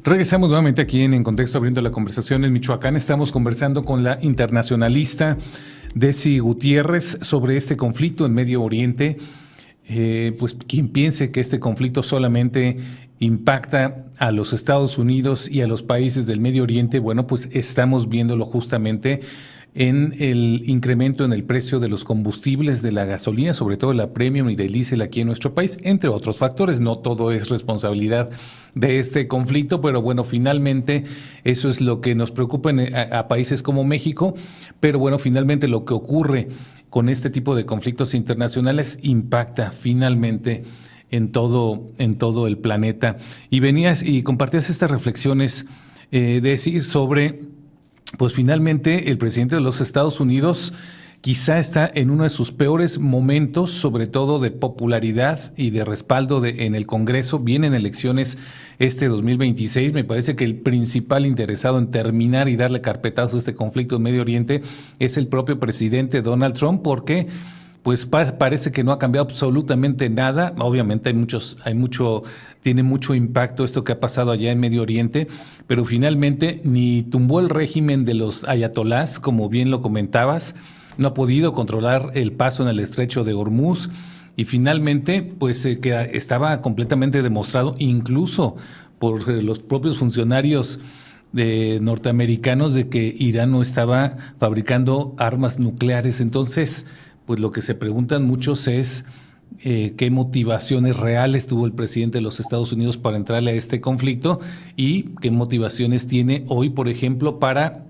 Regresamos nuevamente aquí en Contexto, abriendo la conversación en Michoacán. Estamos conversando con la internacionalista Desi Gutiérrez sobre este conflicto en Medio Oriente. Pues quien piense que este conflicto solamente impacta a los Estados Unidos y a los países del Medio Oriente, bueno, pues estamos viéndolo justamente en el incremento en el precio de los combustibles, de la gasolina, sobre todo la premium y del diésel aquí en nuestro país, entre otros factores. No todo es responsabilidad de este conflicto, pero bueno, finalmente eso es lo que nos preocupa a países como México, pero bueno, finalmente lo que ocurre con este tipo de conflictos internacionales impacta finalmente en todo el planeta. Y venías y compartías estas reflexiones, decir sobre, pues finalmente el presidente de los Estados Unidos quizá está en uno de sus peores momentos, sobre todo de popularidad y de respaldo en el Congreso. Vienen elecciones este 2026. Me parece que el principal interesado en terminar y darle carpetazo a este conflicto en Medio Oriente es el propio presidente Donald Trump, porque pues parece que no ha cambiado absolutamente nada. Obviamente tiene mucho impacto esto que ha pasado allá en Medio Oriente, pero finalmente ni tumbó el régimen de los ayatolás, como bien lo comentabas, no ha podido controlar el paso en el estrecho de Hormuz, y finalmente pues que estaba completamente demostrado, incluso por los propios funcionarios norteamericanos, de que Irán no estaba fabricando armas nucleares. Entonces, pues lo que se preguntan muchos es qué motivaciones reales tuvo el presidente de los Estados Unidos para entrarle a este conflicto, y qué motivaciones tiene hoy, por ejemplo, para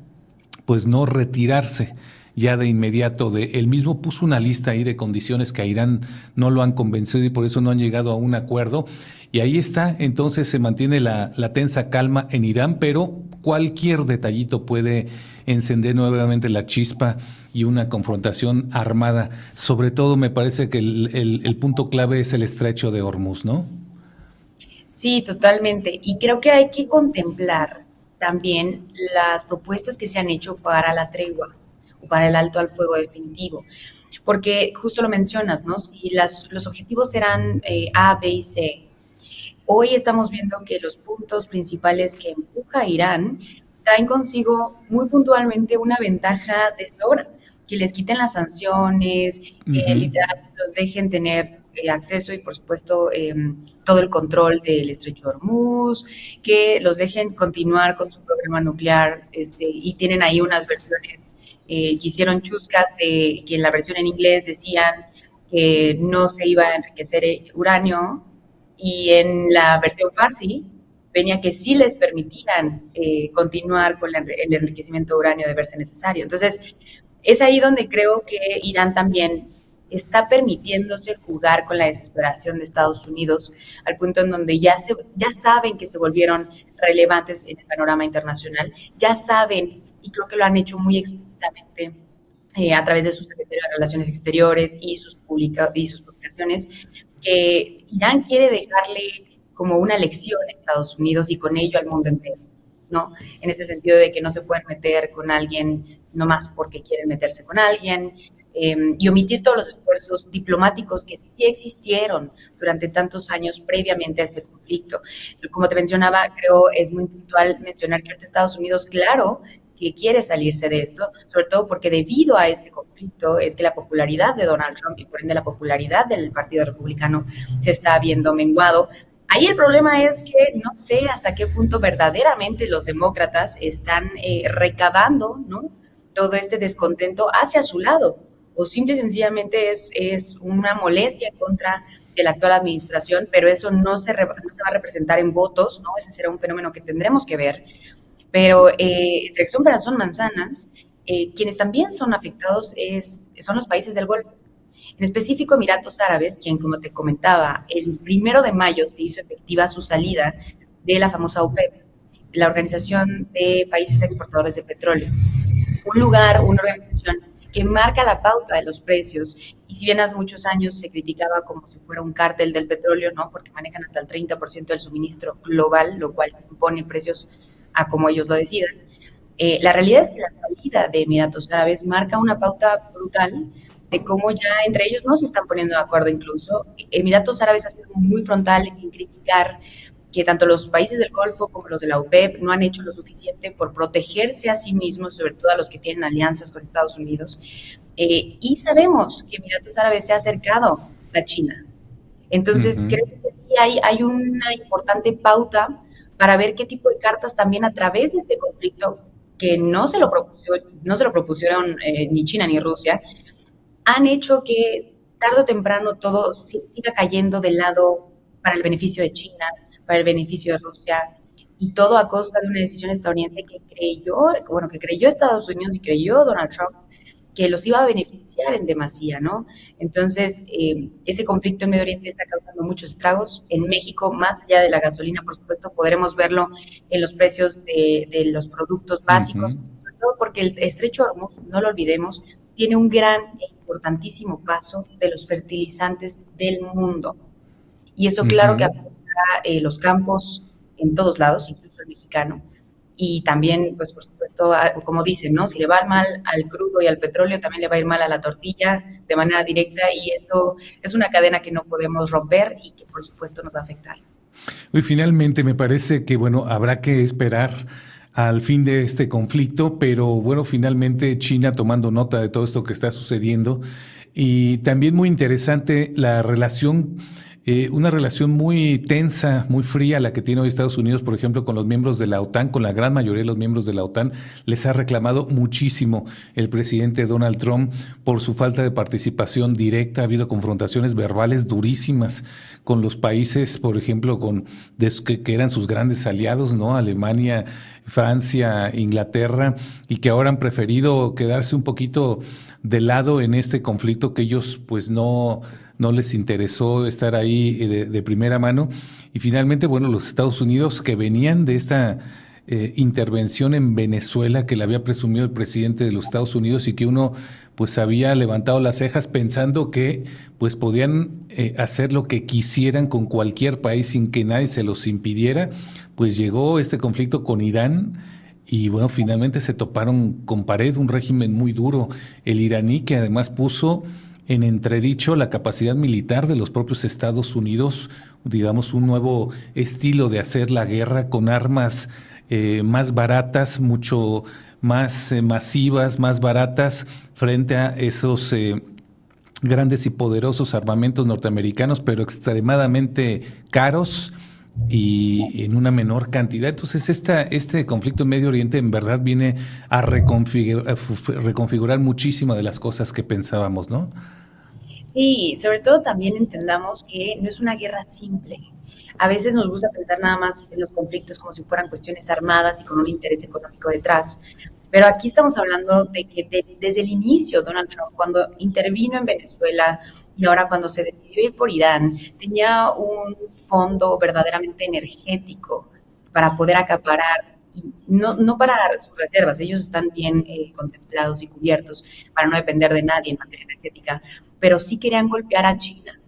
pues no retirarse ya de inmediato. Él mismo puso una lista ahí de condiciones que a Irán no lo han convencido y por eso no han llegado a un acuerdo. Y ahí está, entonces se mantiene la tensa calma en Irán, pero cualquier detallito puede encender nuevamente la chispa y una confrontación armada. Sobre todo me parece que el punto clave es el estrecho de Hormuz, ¿no? Sí, totalmente. Y creo que hay que contemplar también las propuestas que se han hecho para la tregua o para el alto al fuego definitivo. Porque justo lo mencionas, ¿no? Si los objetivos eran A, B y C, hoy estamos viendo que los puntos principales que empuja Irán traen consigo muy puntualmente una ventaja de sobra, que les quiten las sanciones, que Ujú. literal los dejen tener acceso y por supuesto todo el control del estrecho de Hormuz, que los dejen continuar con su programa nuclear, y tienen ahí unas versiones que hicieron chuscas de que en la versión en inglés decían que no se iba a enriquecer uranio, y en la versión farsi venía que sí les permitían continuar con el enriquecimiento de uranio de verse necesario. Entonces, es ahí donde creo que Irán también está permitiéndose jugar con la desesperación de Estados Unidos, al punto en donde ya saben que se volvieron relevantes en el panorama internacional, ya saben, y creo que lo han hecho muy explícitamente a través de su secretario de Relaciones Exteriores y sus publicaciones, que Irán quiere dejarle como una lección a Estados Unidos y con ello al mundo entero, ¿no? En ese sentido de que no se pueden meter con alguien nomás porque quieren meterse con alguien, y omitir todos los esfuerzos diplomáticos que sí existieron durante tantos años previamente a este conflicto. Como te mencionaba, creo es muy puntual mencionar que ahorita Estados Unidos, claro, que quiere salirse de esto, sobre todo porque debido a este conflicto es que la popularidad de Donald Trump y por ende la popularidad del Partido Republicano se está viendo menguado. Ahí el problema es que no sé hasta qué punto verdaderamente los demócratas están recabando, ¿no?, todo este descontento hacia su lado, o simple y sencillamente es una molestia en contra de la actual administración, pero eso no se va a representar en votos, ¿no? Ese será un fenómeno que tendremos que ver. Pero entre que son peras son manzanas, quienes también son afectados son los países del Golfo. En específico, Emiratos Árabes, quien, como te comentaba, el 1 de mayo se hizo efectiva su salida de la famosa OPEP, la Organización de Países Exportadores de Petróleo. Un lugar, una organización que marca la pauta de los precios, y si bien hace muchos años se criticaba como si fuera un cártel del petróleo, ¿no?, porque manejan hasta el 30% del suministro global, lo cual impone precios a como ellos lo decidan. La realidad es que la salida de Emiratos Árabes marca una pauta brutal de cómo ya entre ellos no se están poniendo de acuerdo incluso. Emiratos Árabes ha sido muy frontal en criticar que tanto los países del Golfo como los de la OPEP no han hecho lo suficiente por protegerse a sí mismos, sobre todo a los que tienen alianzas con Estados Unidos. Y sabemos que Emiratos Árabes se ha acercado a China. Entonces, creo que hay una importante pauta para ver qué tipo de cartas también a través de este conflicto, que no se lo propusieron ni China ni Rusia, han hecho que tarde o temprano todo siga cayendo del lado para el beneficio de China, para el beneficio de Rusia, y todo a costa de una decisión estadounidense que creyó Estados Unidos y creyó Donald Trump que los iba a beneficiar en demasía, ¿no? Entonces, ese conflicto en Medio Oriente está causando muchos estragos. En México, más allá de la gasolina, por supuesto, podremos verlo en los precios de los productos básicos, sobre todo porque el estrecho de Hormuz, no lo olvidemos, tiene un gran e importantísimo paso de los fertilizantes del mundo. Y eso, claro, que afecta los campos en todos lados, incluso el mexicano. Y también, pues por supuesto, como dicen, ¿no? Si le va mal al crudo y al petróleo, también le va a ir mal a la tortilla de manera directa, y eso es una cadena que no podemos romper y que por supuesto nos va a afectar. Y finalmente me parece que, bueno, habrá que esperar al fin de este conflicto, pero bueno, finalmente China tomando nota de todo esto que está sucediendo, y también muy interesante la relación, una relación muy tensa, muy fría la que tiene hoy Estados Unidos, por ejemplo, con los miembros de la OTAN, con la gran mayoría de los miembros de la OTAN. Les ha reclamado muchísimo el presidente Donald Trump por su falta de participación directa. Ha habido confrontaciones verbales durísimas con los países, por ejemplo, que eran sus grandes aliados, ¿no? Alemania, Francia, Inglaterra, y que ahora han preferido quedarse un poquito de lado en este conflicto, que ellos pues no les interesó estar ahí de primera mano. Y finalmente, bueno, los Estados Unidos, que venían de esta intervención en Venezuela que le había presumido el presidente de los Estados Unidos, y que uno pues había levantado las cejas pensando que pues podían hacer lo que quisieran con cualquier país sin que nadie se los impidiera. Pues llegó este conflicto con Irán, y bueno, finalmente se toparon con pared, un régimen muy duro, el iraní, que además puso en entredicho la capacidad militar de los propios Estados Unidos, digamos, un nuevo estilo de hacer la guerra con armas más baratas, mucho más masivas, más baratas, frente a esos grandes y poderosos armamentos norteamericanos, pero extremadamente caros y en una menor cantidad. Entonces, este conflicto en Medio Oriente en verdad viene a reconfigurar muchísimas de las cosas que pensábamos, ¿no? Sí, sobre todo también entendamos que no es una guerra simple. A veces nos gusta pensar nada más en los conflictos como si fueran cuestiones armadas y con un interés económico detrás. Pero aquí estamos hablando de que desde el inicio Donald Trump, cuando intervino en Venezuela y ahora cuando se decidió ir por Irán, tenía un fondo verdaderamente energético para poder acaparar, y no para sus reservas, ellos están bien contemplados y cubiertos para no depender de nadie en materia energética, pero sí querían golpear a China.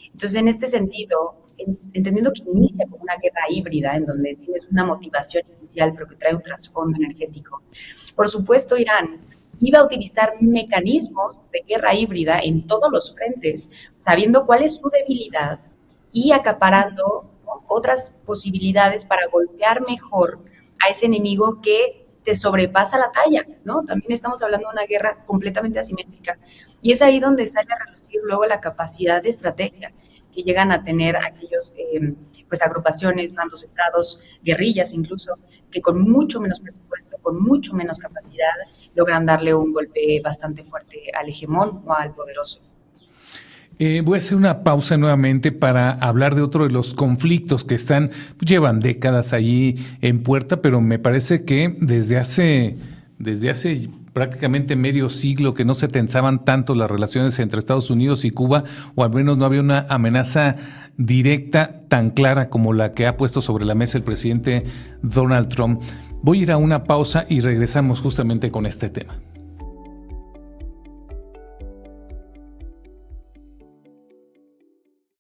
Entonces, en este sentido, entendiendo que inicia como una guerra híbrida, en donde tienes una motivación inicial, pero que trae un trasfondo energético, por supuesto, Irán iba a utilizar mecanismos de guerra híbrida en todos los frentes, sabiendo cuál es su debilidad y acaparando, ¿no?, otras posibilidades para golpear mejor a ese enemigo que te sobrepasa la talla, ¿no? También estamos hablando de una guerra completamente asimétrica, y es ahí donde sale a relucir luego la capacidad de estrategia que llegan a tener aquellos pues agrupaciones, mandos, estados, guerrillas incluso, que con mucho menos presupuesto, con mucho menos capacidad, logran darle un golpe bastante fuerte al hegemón o al poderoso. Voy a hacer una pausa nuevamente para hablar de otro de los conflictos que llevan décadas allí en puerta, pero me parece que desde hace prácticamente medio siglo que no se tensaban tanto las relaciones entre Estados Unidos y Cuba, o al menos no había una amenaza directa tan clara como la que ha puesto sobre la mesa el presidente Donald Trump. Voy a ir a una pausa y regresamos justamente con este tema.